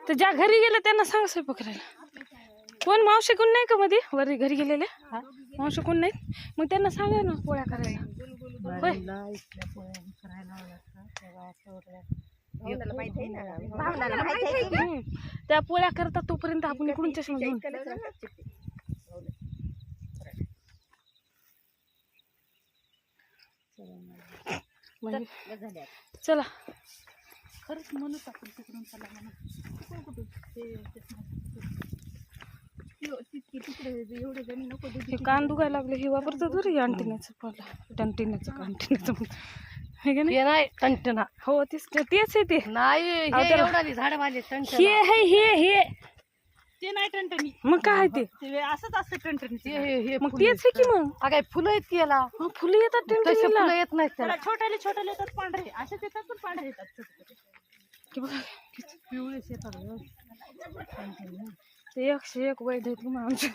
तर ज्या घरी गेले त्यांना सांग स्वयंपाक करायला. कोण मावशी कोण नाही का मध्ये वरी घरी गेलेले मावशी कोण नाही मग त्यांना सांगा ना पोळ्या करायला. त्या पोळ्या करतात तोपर्यंत आपण इकडून चष्मा घेऊन चला. खरंच म्हणूच आपण तिकडून चला म्हणून कान दुखायला लागले. हे वापरतो तरी अंटिन्याचं पाला अंटिन्याचं कंटिना. हो तेच तेच आहे ते नाही हे ते नाही टंटनी. मग काय ते असंच असतं टंटनी. मग तेच आहे की मग काय फुलं आहेत की याला. फुलं येतात टंटनीला येत नाहीत त्याला. छोट्याले छोट्याले येतात पांढरे असेच येतात पण पांढरे येतात छोटे छोटे पिवळेच येतात. ते 101 वैध आहेत मग आमच्या.